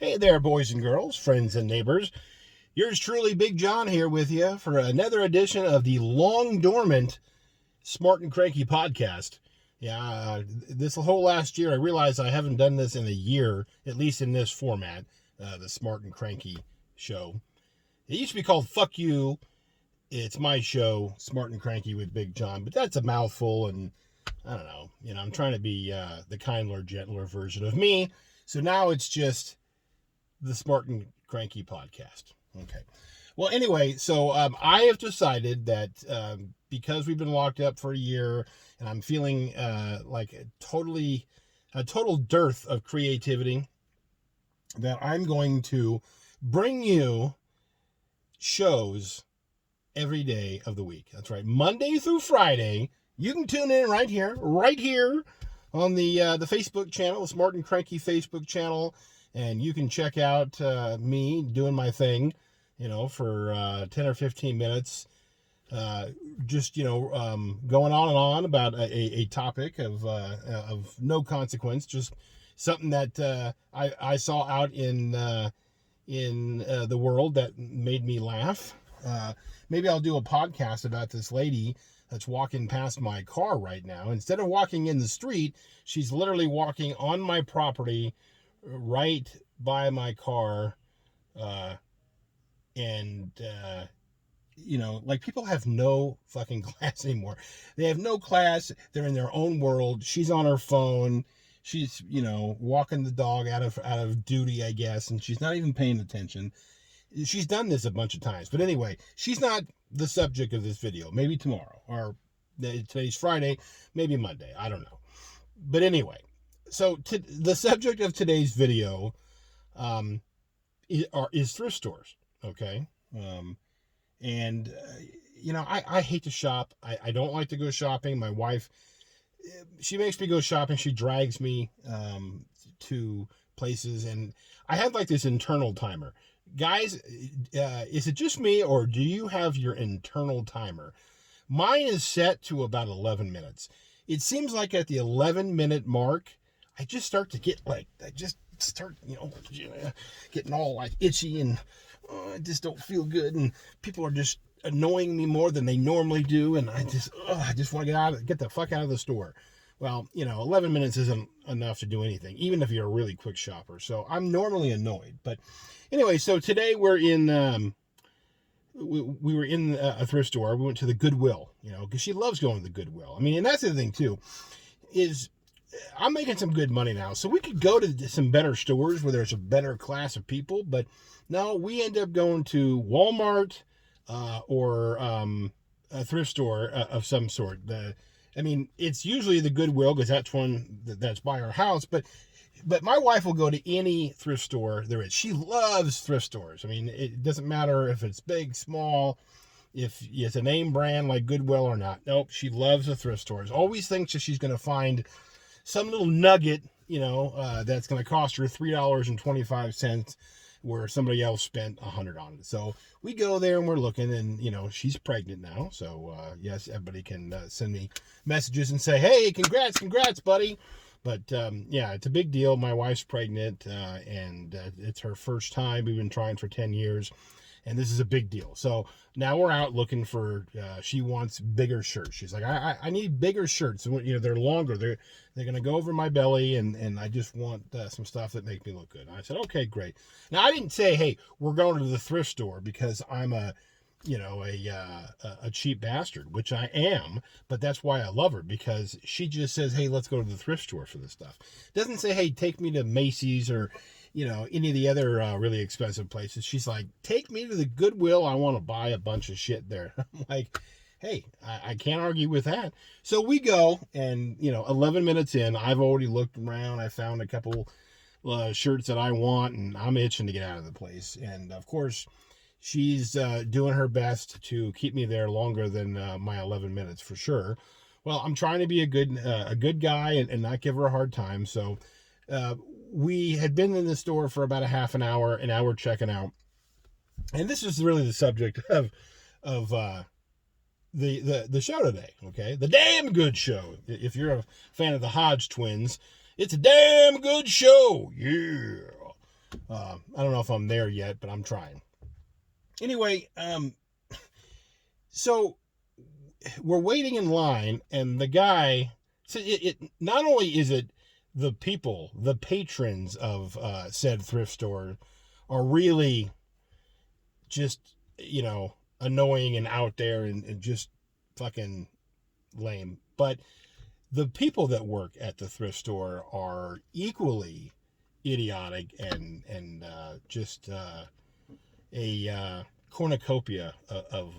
Hey there, boys and girls, friends and neighbors. Yours truly, Big Jon, here with you for another edition of the long dormant Smart and Cranky podcast. This whole last year, I realized I haven't done this in a year, at least in this format, the Smart and Cranky show. It used to be called Fuck You. It's my show, Smart and Cranky with Big Jon, but that's a mouthful, and I don't know. I'm trying to be the kindler, gentler version of me. So now it's just the Smart and Cranky podcast. Okay. Well, anyway, so I have decided that because we've been locked up for a year and I'm feeling like a total dearth of creativity, that I'm going to bring you shows every day of the week. That's right. Monday through Friday. You can tune in right here on the Facebook channel, the Smart and Cranky Facebook channel. And you can check out me doing my thing, for 10 or 15 minutes, going on and on about a topic of no consequence, just something that I saw out in the world that made me laugh. Maybe I'll do a podcast about this lady that's walking past my car right now. Instead of walking in the street, she's literally walking on my property right by my car, like people have no fucking class anymore. They have no class. They're in their own world. She's on her phone. She's, walking the dog out of duty, I guess, and she's not even paying attention. She's done this a bunch of times. But anyway, she's not the subject of this video. Maybe tomorrow, or today's Friday, maybe Monday. I don't know. But anyway, so the subject of today's video is thrift stores, okay? I hate to shop. I don't like to go shopping. My wife, she makes me go shopping. She drags me to places, and I have like this internal timer. Guys, is it just me, or do you have your internal timer? Mine is set to about 11 minutes. It seems like at the 11-minute mark, I just start to get getting all like itchy, and I just don't feel good, and people are just annoying me more than they normally do, and I just want to get the fuck out of the store. Well, 11 minutes isn't enough to do anything, even if you're a really quick shopper. So I'm normally annoyed. But anyway, so today we're in we were in a thrift store. We went to the Goodwill, because she loves going to the Goodwill. I mean, and that's the thing too, is I'm making some good money now. So we could go to some better stores where there's a better class of people. But no, we end up going to Walmart or a thrift store of some sort. It's usually the Goodwill, because that's one that's by our house. But my wife will go to any thrift store there is. She loves thrift stores. I mean, it doesn't matter if it's big, small, if it's a name brand like Goodwill or not. Nope, she loves the thrift stores. Always thinks that she's going to find some little nugget, that's going to cost her $3.25, where somebody else spent $100 on it. So we go there and we're looking, and she's pregnant now. So yes, everybody can send me messages and say, "Hey, congrats, buddy." But it's a big deal. My wife's pregnant, and it's her first time. We've been trying for 10 years. And this is a big deal. So now we're out looking for, she wants bigger shirts. She's like, I need bigger shirts. They're longer. They're going to go over my belly. And I just want some stuff that make me look good. And I said, okay, great. Now I didn't say, hey, we're going to the thrift store because I'm a cheap bastard, which I am, but that's why I love her, because she just says, hey, let's go to the thrift store for this stuff. Doesn't say, hey, take me to Macy's or, any of the other really expensive places. She's like, take me to the Goodwill. I want to buy a bunch of shit there. I'm like, hey, I can't argue with that. So we go, and, 11 minutes in, I've already looked around. I found a couple shirts that I want, and I'm itching to get out of the place. And, of course, she's doing her best to keep me there longer than my 11 minutes for sure. Well, I'm trying to be a good guy and not give her a hard time. So we had been in the store for about a half an hour, and now we're checking out. And this is really the subject of the show today, okay? The damn good show. If you're a fan of the Hodge twins, it's a damn good show. Yeah. I don't know if I'm there yet, but I'm trying. Anyway, so we're waiting in line, and the guy, so it not only is it the people, the patrons of said thrift store are really just, annoying and out there and just fucking lame, but the people that work at the thrift store are equally idiotic and just a cornucopia of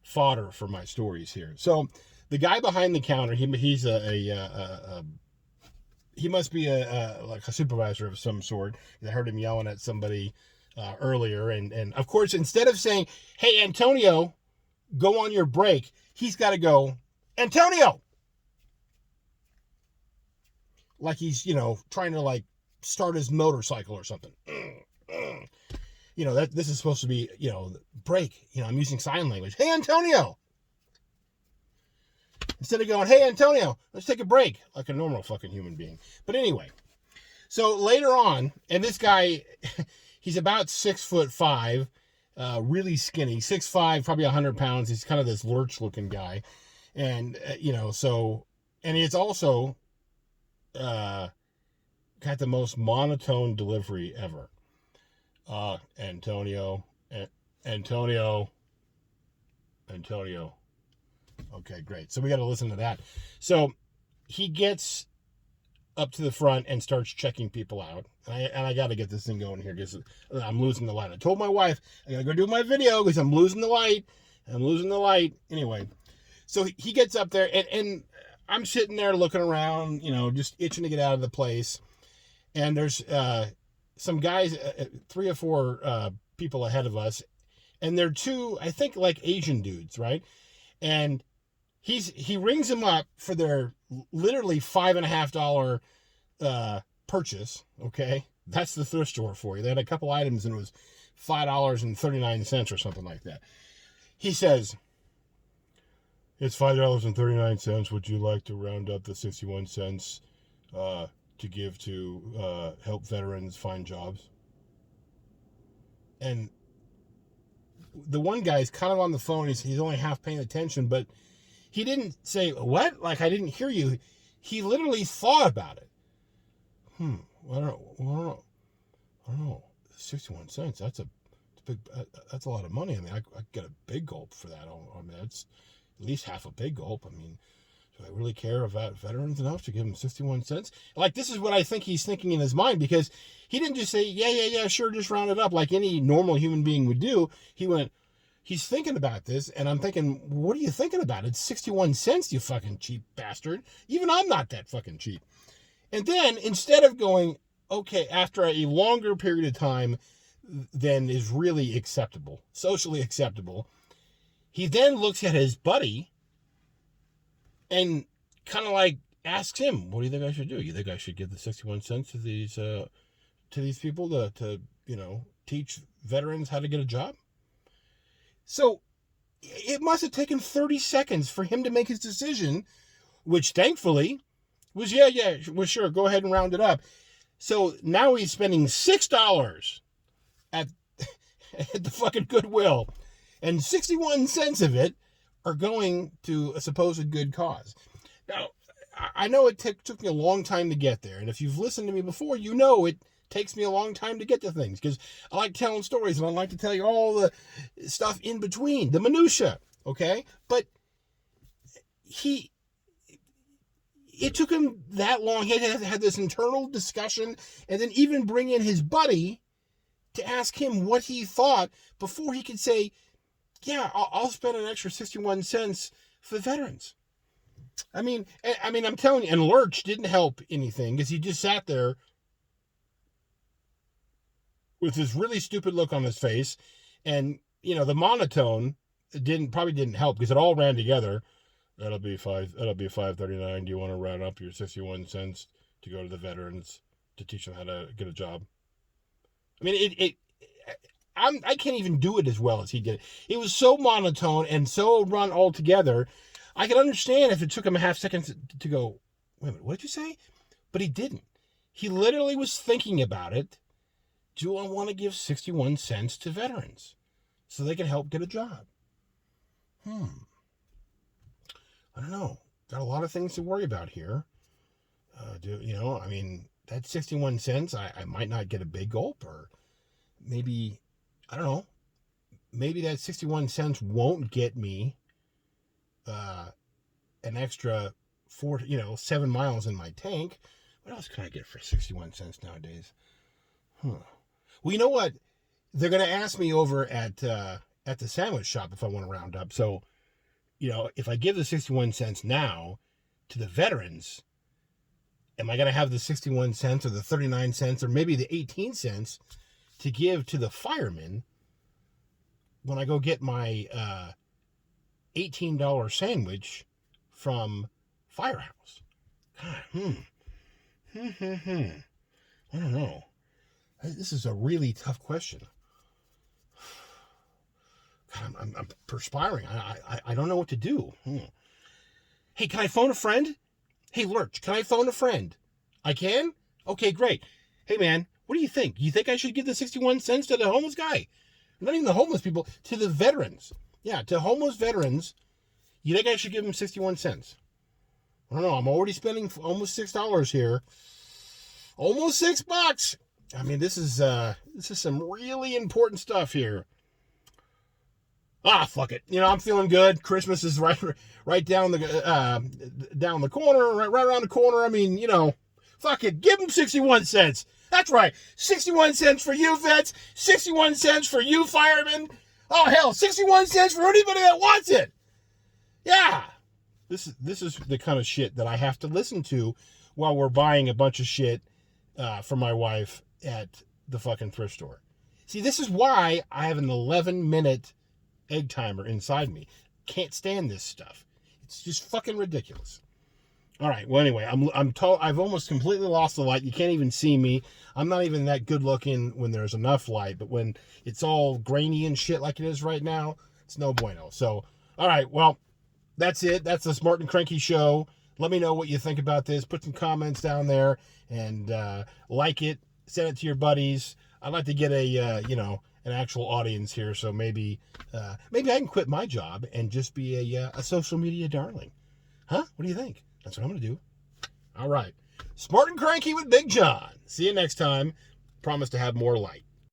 fodder for my stories here. So the guy behind the counter, he's he must be like a supervisor of some sort. I heard him yelling at somebody earlier, and of course, instead of saying, "Hey Antonio, go on your break," he's got to go, "Antonio," like he's trying to like start his motorcycle or something. That this is supposed to be break. I'm using sign language. Hey Antonio. Instead of going, "Hey Antonio, let's take a break," like a normal fucking human being. But anyway, so later on, and this guy, he's about 6'5", really skinny, 6'5", probably 100 pounds. He's kind of this lurch looking guy, and and he's also got the most monotone delivery ever. Antonio. Okay, great. So we got to listen to that. So he gets up to the front and starts checking people out. And I got to get this thing going here because I'm losing the light. I told my wife I got to go do my video because I'm losing the light. Anyway, so he gets up there and I'm sitting there looking around, just itching to get out of the place. And there's some guys, 3 or 4 people ahead of us. And they're 2, I think, like Asian dudes, right? And he rings them up for their literally $5.50 purchase. Okay, that's the thrift store for you. They had a couple items and it was $5.39 or something like that. He says, "It's $5.39. Would you like to round up the 61 cents to give to help veterans find jobs?" And the one guy's kind of on the phone. He's only half paying attention, but he didn't say, "What?" Like, "I didn't hear you." He literally thought about it. I don't know. 61 cents. That's a lot of money. I mean, I get a big gulp for that. I mean, that's at least half a big gulp. I mean, do I really care about veterans enough to give them 61 cents? Like, this is what I think he's thinking in his mind, because he didn't just say, yeah, sure, just round it up like any normal human being would do. He went, he's thinking about this, and I'm thinking, what are you thinking about? It's 61 cents, you fucking cheap bastard. Even I'm not that fucking cheap. And then, instead of going, okay, after a longer period of time than is really acceptable, socially acceptable, he then looks at his buddy and kind of like asks him, "What do you think I should do? You think I should give the 61 cents to these people to teach veterans how to get a job?" So it must have taken 30 seconds for him to make his decision, which thankfully was, well, sure, go ahead and round it up. So now he's spending $6 at the fucking Goodwill, and 61 cents of it are going to a supposed good cause. Now, I know it took me a long time to get there, and if you've listened to me before, you know it takes me a long time to get to things, because I like telling stories, and I like to tell you all the stuff in between, the minutia, okay? But it took him that long. He had this internal discussion, and then even bring in his buddy to ask him what he thought before he could say, "Yeah, I'll spend an extra 61 cents for veterans." I mean, I'm telling you, and Lurch didn't help anything, because he just sat there with this really stupid look on his face, and the monotone probably didn't help, because it all ran together. That'll be $5.39. Do you want to round up your 61 cents to go to the veterans to teach them how to get a job? I mean, I can't even do it as well as he did. It was so monotone and so run all together. I could understand if it took him a half second to go, "Wait a minute, what did you say?" But he didn't. He literally was thinking about it, do I want to give 61 cents to veterans so they can help get a job? I don't know. Got a lot of things to worry about here. That 61 cents, I might not get a big gulp, or maybe, I don't know, maybe that 61 cents won't get me an extra 7 miles in my tank. What else can I get for 61 cents nowadays? Well, you know what? They're going to ask me over at the sandwich shop if I want to round up. So, if I give the 61 cents now to the veterans, am I going to have the 61 cents or the 39 cents or maybe the 18 cents to give to the firemen when I go get my $18 sandwich from Firehouse? God, I don't know. This is a really tough question. God, I'm perspiring. I don't know what to do. Hey, can I phone a friend? Hey, Lurch, can I phone a friend? I can? Okay, great. Hey, man, what do you think? You think I should give the 61 cents to the homeless guy? Not even the homeless people, to the veterans. Yeah, to homeless veterans, you think I should give them 61 cents? I don't know. I'm already spending almost $6 here. Almost $6. I mean, this is some really important stuff here. Fuck it. I'm feeling good. Christmas is right down the corner, right around the corner. I mean, fuck it. Give them 61 cents. That's right. 61 cents for you vets. 61 cents for you firemen. Oh, hell, 61 cents for anybody that wants it. Yeah. This is the kind of shit that I have to listen to while we're buying a bunch of shit for my wife at the fucking thrift store. See, this is why I have an 11-minute egg timer inside me. Can't stand this stuff. It's just fucking ridiculous. All right. Well, anyway, I've almost completely lost the light. You can't even see me. I'm not even that good looking when there's enough light, but when it's all grainy and shit like it is right now, it's no bueno. So, all right. Well, that's it. That's the Smart and Cranky show. Let me know what you think about this. Put some comments down there and like it. Send it to your buddies. I'd like to get an actual audience here, so maybe I can quit my job and just be a social media darling. Huh? What do you think? That's what I'm going to do. All right. Smart and Cranky with Big Jon. See you next time. Promise to have more light.